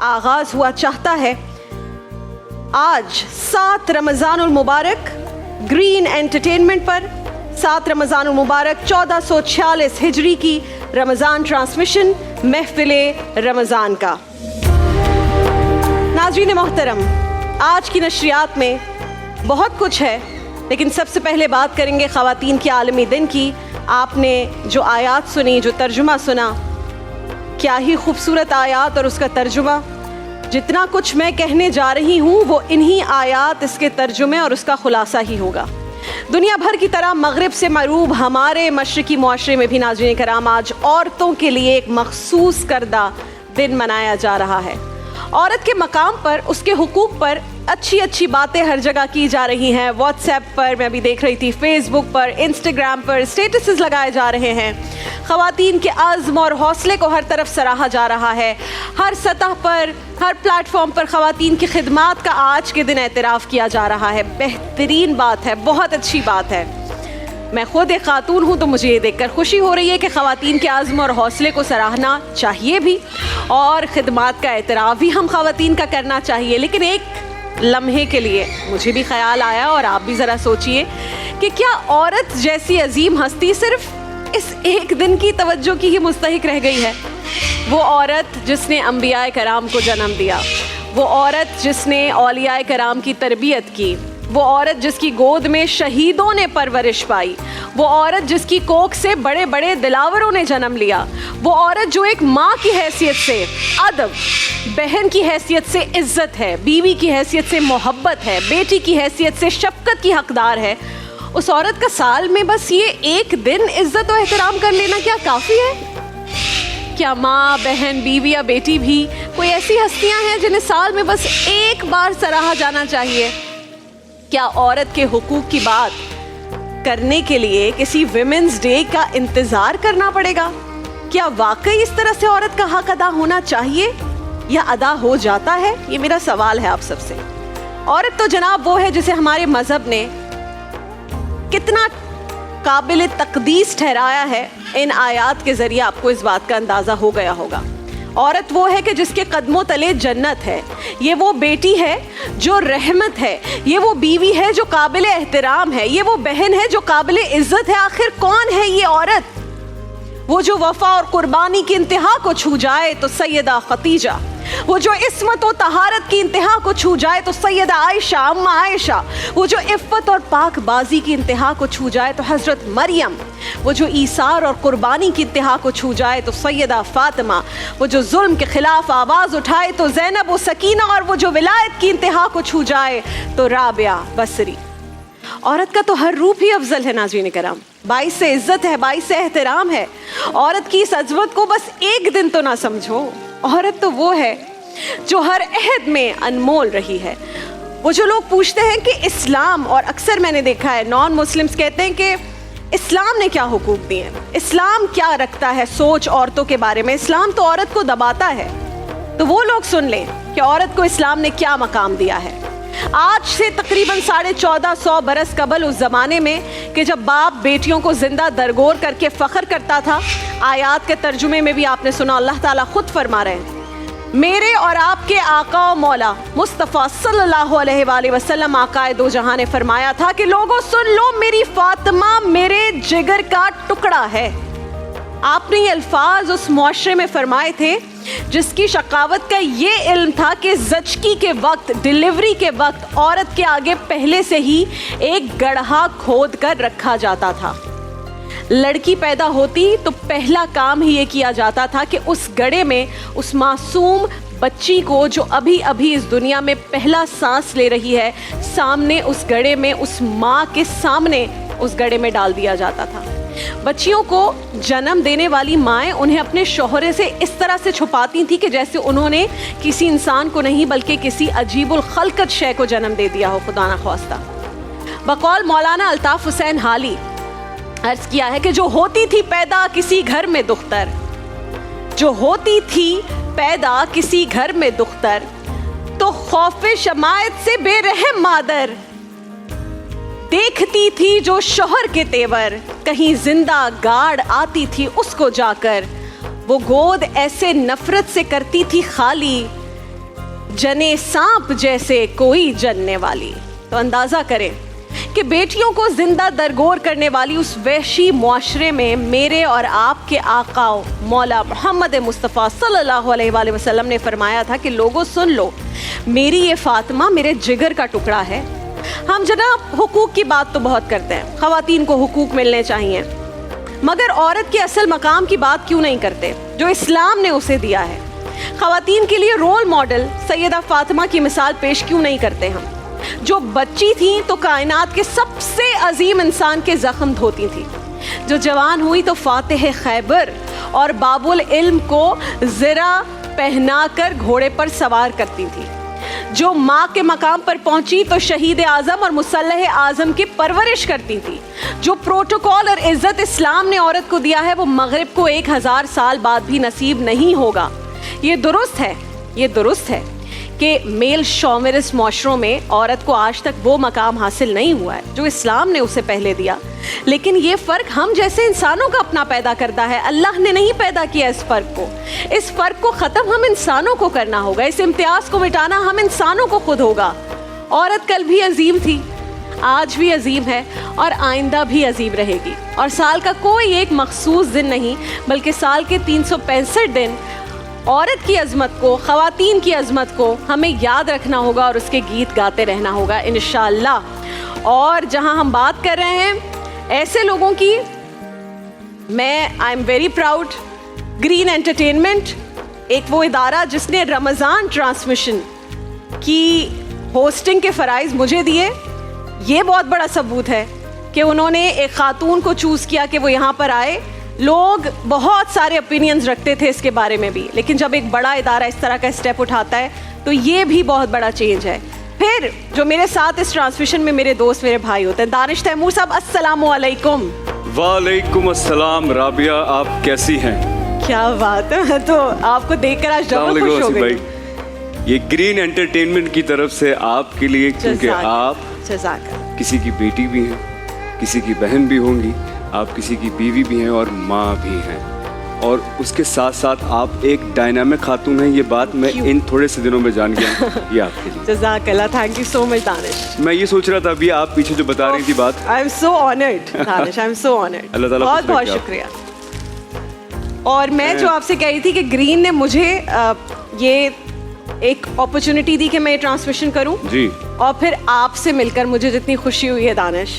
आगाज हुआ चाहता है। आज 7 रमज़ान उल मुबारक ग्रीन एंटरटेनमेंट पर 7 रमज़ान उल मुबारक 1446 हिजरी की रमज़ान ट्रांसमिशन महफिले रमज़ान का। नाज़रीन मोहतरम, आज की नशरियात में बहुत कुछ है, लेकिन सबसे पहले बात करेंगे ख़वातीन के आलमी दिन की। आपने जो आयात सुनी, जो तर्जुमा सुना, क्या ही खूबसूरत आयात और उसका तर्जुमा। जितना कुछ मैं कहने जा रही हूँ वो इन्हीं आयात, इसके तर्जुमे और उसका खुलासा ही होगा। दुनिया भर की तरह मगरिब से मरूब हमारे मशरकी मुआशरे में भी नाज़रीन कराम आज औरतों के लिए एक मखसूस करदा दिन मनाया जा रहा है। औरत के मकाम पर, उसके हुकूक पर अच्छी अच्छी बातें हर जगह की जा रही हैं। व्हाट्सएप पर मैं अभी देख रही थी, फेसबुक पर, इंस्टाग्राम पर स्टेटसेस लगाए जा रहे हैं। ख़वातीन के आज़्म और हौसले को हर तरफ सराहा जा रहा है। हर सतह पर, हर प्लेटफॉर्म पर ख़वातीन की खिदमात का आज के दिन एतराफ़ किया जा रहा है। बेहतरीन बात है, बहुत अच्छी बात है। मैं खुद एक खातून हूँ तो मुझे ये देखकर खुशी हो रही है कि ख़वातीन के आज़्म और हौसले को सराहना चाहिए भी, और ख़िदमात का एतराफ़ भी हम ख़वातीन का करना चाहिए। लेकिन एक लम्हे के लिए मुझे भी ख्याल आया, और आप भी ज़रा सोचिए कि क्या औरत जैसी अजीम हस्ती सिर्फ इस एक दिन की तवज्जो की ही मुस्तहिक रह गई है? वो औरत जिसने अंबियाए कराम को जन्म दिया, वो औरत जिसने औलियाए कराम की तरबियत की, वो औरत जिसकी गोद में शहीदों ने परवरिश पाई, वो औरत जिसकी कोख से बड़े बड़े दिलावरों ने जन्म लिया, वो औरत जो एक माँ की हैसियत से अदब, बहन की हैसियत से इज्जत है, बीवी की हैसियत से मोहब्बत है, बेटी की हैसियत से शफकत की हकदार है, उस औरत का साल में बस ये एक दिन इज्जत और एहतराम कर लेना क्या काफ़ी है? क्या माँ, बहन, बीवी या बेटी भी कोई ऐसी हस्तियाँ हैं जिन्हें साल में बस एक बार सराहा जाना चाहिए? क्या औरत के हुकूक की बात करने के लिए किसी विमेंस डे का इंतज़ार करना पड़ेगा? क्या वाकई इस तरह से औरत का हक अदा होना चाहिए या अदा हो जाता है? ये मेरा सवाल है आप सबसे। औरत तो जनाब वो है जिसे हमारे मज़हब ने कितना काबिल तकदीस ठहराया है। इन आयात के ज़रिए आपको इस बात का अंदाज़ा हो गया होगा। औरत वो है कि जिसके कदमों तले जन्नत है। ये वो बेटी है जो रहमत है। ये वो बीवी है जो काबिल एहतराम है। ये वो बहन है जो काबिल इज्जत है। आखिर कौन है ये औरत? वो जो वफा और कुर्बानी की इंतहा को छू जाए तो सैयदा खतीजा, वो जो इस्मत और तहारत की इंतहा को छू जाए तो सैयदा आयशा, अम्मा आयशा, वो जो इफ़्फ़त और पाकबाजी की इंतहा को छू जाए तो हज़रत मरियम, वो जो ईसार और कुर्बानी की इंतहा को छू जाए तो सैयदा फातिमा, वो जो जुल्म के खिलाफ आवाज़ उठाए तो ज़ैनब व सकीना, और वो जो विलायत की इंतहा को छू जाए तो राबिया बसरी। औरत का तो हर रूप ही अफजल है नाज़रीन कराम, बाइस से इज्जत है, बाइस से एहतराम है। औरत की इस अजमत को बस एक दिन तो ना समझो। औरत तो वो है जो हर अहद में अनमोल रही है। वो जो लोग पूछते हैं कि इस्लाम, और अक्सर मैंने देखा है नॉन मुस्लिम्स कहते हैं कि इस्लाम ने क्या हुकूक दिए हैं, इस्लाम क्या रखता है सोच औरतों के बारे में, इस्लाम तो औरत को दबाता है। तो वो लोग सुन लें कि औरत को इस्लाम ने क्या मकाम दिया है। आज से तकरीबन 1450 बरस कबल, उस ज़माने में कि जब बाप बेटियों को जिंदा दरगोर करके फ़ख्र करता था, आयात के तर्जुमे में भी आपने सुना, अल्लाह ताला खुद फरमा रहे हैं, मेरे और आपके आका और मौला मुस्तफ़ा सल्लल्लाहु अलैहि वसल्लम आकाए दो जहां ने फरमाया था कि लोगों सुन लो, मेरी फातिमा मेरे जिगर का टुकड़ा है। आपने ये अल्फाज उस मुआशरे में फरमाए थे जिसकी शकावत का ये इल्म था कि ज़चकी के वक्त, डिलीवरी के वक्त औरत के आगे पहले से ही एक गड्ढा खोद कर रखा जाता था। लड़की पैदा होती तो पहला काम ही ये किया जाता था कि उस गड्ढे में उस मासूम बच्ची को जो अभी अभी इस दुनिया में पहला सांस ले रही है, सामने उस गड्ढे में, उस माँ के सामने उस गड्ढे में डाल दिया जाता था। बच्चियों को जन्म देने वाली माएँ उन्हें अपने शौहरे से इस तरह से छुपाती थी कि जैसे उन्होंने किसी इंसान को नहीं बल्कि किसी अजीबुल खल्कत शय को जन्म दे दिया हो, खुदा ना ख्वास्ता। बकौल मौलाना अल्ताफ हुसैन हाली अर्ज किया है कि जो होती थी पैदा किसी घर में दुख्तर, जो होती थी पैदा किसी घर में दुख्तर, तो खौफे शमायत से बेरहम मादर देखती थी जो शौहर के तेवर, कहीं जिंदा गाड़ आती थी उसको जाकर, वो गोद ऐसे नफरत से करती थी खाली जने सांप जैसे कोई जनने वाली। तो अंदाजा करें कि बेटियों को जिंदा दरगोर करने वाली उस वहशी मुआशरे में मेरे और आपके आका मौला मोहम्मद मुस्तफ़ा सल्लल्लाहु अलैहि वसल्लम ने फरमाया था कि लोगों सुन लो, मेरी ये फातिमा मेरे जिगर का टुकड़ा है। हम जनाब हुकूक की बात तो बहुत करते हैं, ख़वातीन को हुकूक मिलने चाहिए, मगर औरत के असल मकाम की बात क्यों नहीं करते जो इस्लाम ने उसे दिया है। ख़वातीन के लिए रोल मॉडल सैयदा फातिमा की मिसाल पेश क्यों नहीं करते हम, जो बच्ची थी तो कायनात के सबसे अजीम इंसान के ज़ख्म धोती थी, जो जवान हुई तो फातिह खैबर और बाबुल इल्म को ज़रा पहनाकर घोड़े पर सवार करती थी, जो माँ के मकाम पर पहुंची तो शहीद आज़म और मुसल्लह आज़म की परवरिश करती थी। जो प्रोटोकॉल और इज़्ज़त इस्लाम ने औरत को दिया है वो मगरिब को 1000 साल बाद भी नसीब नहीं होगा। ये दुरुस्त है कि मेल शॉविनिस्ट माशरों में औरत को आज तक वो मकाम हासिल नहीं हुआ है जो इस्लाम ने उसे पहले दिया, लेकिन ये फ़र्क हम जैसे इंसानों का अपना पैदा करता है। अल्लाह ने नहीं पैदा किया इस फ़र्क को ख़त्म हम इंसानों को करना होगा, इस इम्तियाज़ को मिटाना हम इंसानों को खुद होगा। औरत कल भी अजीम थी, आज भी अजीम है और आइंदा भी अजीम रहेगी। और साल का कोई एक मखसूस दिन नहीं बल्कि साल के 365 दिन औरत की अज़मत को, ख़वातीन की अज़मत को हमें याद रखना होगा और उसके गीत गाते रहना होगा इंशाअल्लाह। और जहां हम बात कर रहे हैं ऐसे लोगों की, I am very proud, green entertainment एक वो इदारा जिसने रमज़ान ट्रांसमिशन की होस्टिंग के फ़राइज़ मुझे दिए, ये बहुत बड़ा सबूत है कि उन्होंने एक ख़ातून को चूज़ किया कि वो यहाँ पर आए। लोग बहुत सारे ओपिनियंस रखते थे इसके बारे में भी, लेकिन जब एक बड़ा इदारा इस तरह का स्टेप उठाता है तो ये भी बहुत बड़ा चेंज है। फिर जो मेरे साथ इस ट्रांसमिशन में मेरे दोस्त, मेरे भाई होते हैं, दानिश तैमूर साहब, अस्सलामु अलैकुम। वालेकुम अस्सलाम। राबिया, आप कैसी हैं? क्या बात है, मैं तो आपको देखकर आज डबल खुश हो गई। ये ग्रीन एंटरटेनमेंट की तरफ से आपके लिए, क्योंकि आप किसी की बेटी भी हैं, किसी की बहन भी होंगी, आप किसी की बीवी भी हैं और माँ भी हैं, और उसके साथ साथ आप एक डायनामिक खातून हैं। ये बात मैं इन थोड़े से दिनों में जान गया। ये आपके लिए जज़ाकल्लाह, thank you so much Danish. मैं ये सोच रहा था अभी आप पीछे जो बता रही थी बात, I am so honoured Danish, I am so honoured, Allah ताला बहुत बहुत शुक्रिया। और मैं जो आपसे कह रही थी कि ग्रीन ने मुझे ये एक अपॉर्चुनिटी दी कि मैं ये ट्रांसमिशन करूं जी, और फिर आपसे मिलकर मुझे जितनी खुशी हुई है दानिश,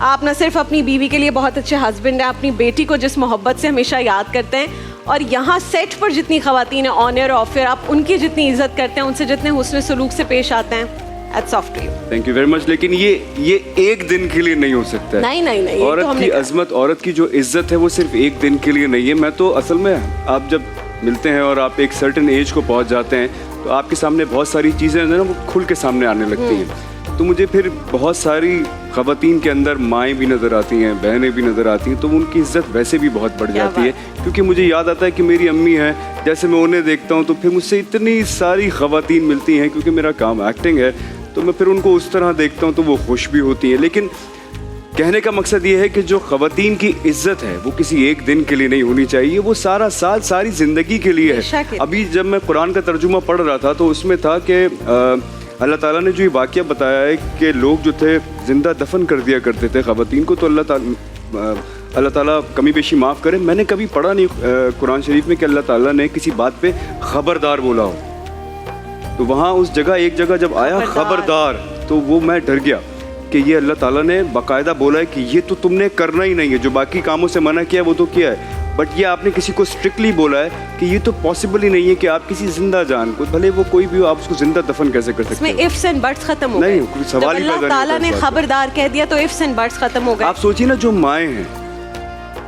आप न सिर्फ अपनी बीवी के लिए बहुत अच्छे हस्बैंड हैं, अपनी बेटी को जिस मोहब्बत से हमेशा याद करते हैं, और यहाँ सेट पर जितनी ख़वातीन हैं ऑन एयर ऑफ एयर, आप उनकी जितनी इज्जत करते हैं, उनसे जितने हुस्न सलूक से पेश आते हैं, hats off to you. Thank you very much. लेकिन ये एक दिन के लिए नहीं हो सकता है। नहीं, औरत की अजमत, औरत की जो इज्जत है वो सिर्फ एक दिन के लिए नहीं है। मैं तो असल में, आप जब मिलते हैं और आप एक सर्टेन एज को पहुँच जाते हैं तो आपके सामने बहुत सारी चीज़ें ना वो खुल के सामने आने लगती हैं। तो मुझे फिर बहुत सारी ख़वातीन के अंदर माएँ भी नज़र आती हैं, बहनें भी नज़र आती हैं, तो उनकी इज़्ज़त वैसे भी बहुत बढ़ जाती है। क्योंकि मुझे याद आता है कि मेरी अम्मी हैं, जैसे मैं उन्हें देखता हूँ तो फिर मुझसे इतनी सारी ख़वातीन मिलती हैं, क्योंकि मेरा काम एक्टिंग है, तो मैं फिर उनको उस तरह देखता हूँ तो वो खुश भी होती हैं। लेकिन कहने का मकसद ये है कि जो ख़वातीन की इज़्ज़त है वो किसी एक दिन के लिए नहीं होनी चाहिए, वो सारा साल, सारी ज़िंदगी के लिए है। अभी जब मैं कुरान का तर्जुमा पढ़ रहा था तो उसमें था कि अल्लाह ताला ने जो ये वाक़या बताया है कि लोग जो थे ज़िंदा दफन कर दिया करते थे ख़वातीन को, तो अल्लाह ताला कमी बेशी माफ़ करे, मैंने कभी पढ़ा नहीं कुरान शरीफ में कि अल्लाह ताला ने किसी बात पे ख़बरदार बोला हो। तो वहाँ उस जगह, एक जगह जब आया ख़बरदार, तो वो मैं डर गया कि ये अल्लाह ताला ने बाकायदा बोला है कि ये तो तुमने करना ही नहीं है, जो बाकी कामों से मना किया वो तो किया है, बट ये आपने किसी को स्ट्रिक्टली बोला है कि ये तो पॉसिबल ही नहीं है कि आप किसी जिंदा जान को, भले वो कोई भी हो, आप उसको जिंदा दफन कैसे कर सकते हैं? इसमें इफ्स एंड बट्स खत्म हो गए। नहीं, कोई सवाल ही पैदा नहीं। अल्लाह ताला ने खबरदार कह दिया तो इफ्स एंड बट्स खत्म हो गए। आप सोचिए ना, जो माएँ हैं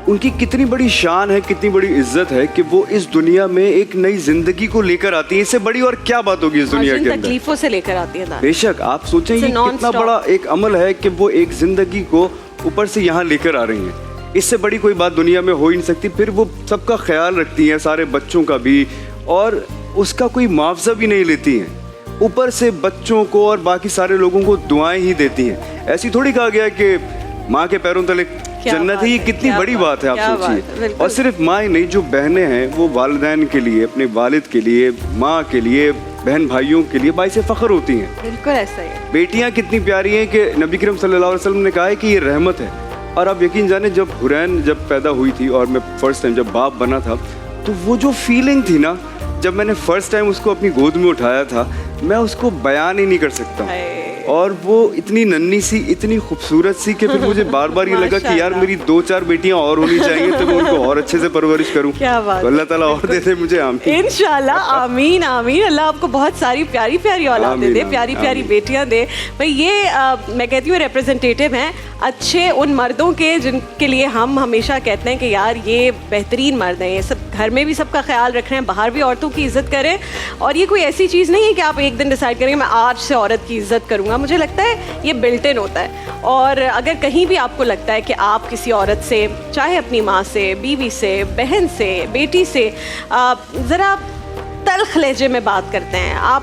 उनकी कितनी बड़ी शान है, कितनी बड़ी इज्जत है कि वो इस दुनिया में एक नई जिंदगी को लेकर आती है। इससे बड़ी और क्या बात होगी इस दुनिया के अंदर? तकलीफों से लेकर आती है। बेशक आप सोचें ये कितना बड़ा एक अमल है कि वो एक जिंदगी को ऊपर से यहाँ लेकर आ रही हैं। इससे बड़ी कोई बात दुनिया में हो ही नहीं सकती। फिर वो सबका ख्याल रखती हैं, सारे बच्चों का भी, और उसका कोई मुआवजा भी नहीं लेती हैं, ऊपर से बच्चों को और बाकी सारे लोगों को दुआएं ही देती हैं। ऐसी थोड़ी कहा गया कि माँ के पैरों तले जन्नत है। ये कितनी बड़ी बात है, आप सोचिए। और सिर्फ माँ ही नहीं, जो बहनें हैं वो वालिदैन के लिए, अपने वालिद के लिए, माँ के लिए, बहन भाइयों के लिए बाइसे फ़ख्र होती हैं। बिल्कुल ऐसा ही है। बेटियां कितनी प्यारी हैं कि नबी करीम सल्लल्लाहु अलैहि वसल्लम ने कहा है कि ये रहमत है। और आप यकीन जाने जब हुरैन जब पैदा हुई थी और मैं फर्स्ट टाइम जब बाप बना था, तो वो जो फीलिंग थी ना, जब मैंने फर्स्ट टाइम उसको अपनी गोद में उठाया था, मैं उसको बयान ही नहीं कर सकता। और वो इतनी नन्ही सी, इतनी खूबसूरत सी कि फिर मुझे बार बार ये लगा कि यार मेरी 2-4 बेटियां और होनी चाहिए तो मैं उनको और अच्छे से परवरिश करूं। क्या बात, तो अल्लाह ताला और दे दे मुझे, आमीन इंशाल्लाह, आमीन आमीन। अल्लाह आपको बहुत सारी प्यारी प्यारी औलाद दे दे, प्यारी प्यारी बेटियां दे। भाई ये मैं कहती हूँ रिप्रेजेंटेटिव हैं अच्छे उन मर्दों के जिनके लिए हम हमेशा कहते हैं कि यार ये बेहतरीन मर्द हैं, ये सब घर में भी सबका ख्याल रख रहे हैं, बाहर भी औरतों की इज़्ज़त करें। और ये कोई ऐसी चीज़ नहीं है कि आप एक दिन डिसाइड करेंगे मैं आज से औरत की इज़्ज़त करूँगा। मुझे लगता है ये बिल्ट इन होता है। और अगर कहीं भी आपको लगता है कि आप किसी औरत से, चाहे अपनी माँ से, बीवी से, बहन से, बेटी से ज़रा तल्ख लहजे में बात करते हैं, आप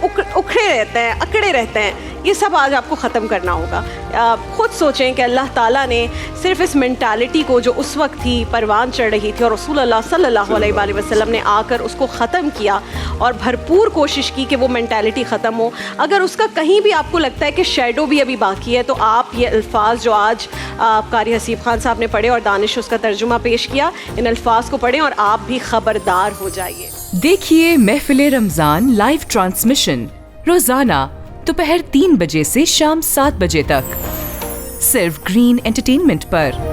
उखड़े रहते हैं, अकड़े रहते हैं, ये सब आज आपको ख़त्म करना होगा। खुद सोचें कि अल्लाह ताला ने सिर्फ इस मेंटालिटी को जो उस वक्त थी परवान चढ़ रही थी और रसूल अल्लाह सल्लल्लाहु अलैहि वसल्लम ने आकर उसको ख़त्म किया और भरपूर कोशिश की कि वो मेंटालिटी ख़त्म हो। अगर उसका कहीं भी आपको लगता है कि शेडो भी अभी बाकी है, तो आप ये अल्फाज जो आज कारी हसीब खान साहब ने पढ़े और दानिश उसका तर्जुमा पेश किया, इन अल्फाज को पढ़ें और आप भी खबरदार हो जाइए। देखिए महफिल रमज़ान लाइव ट्रांसमिशन रोजाना दोपहर 3 बजे से शाम 7 बजे तक सिर्फ ग्रीन एंटरटेनमेंट पर।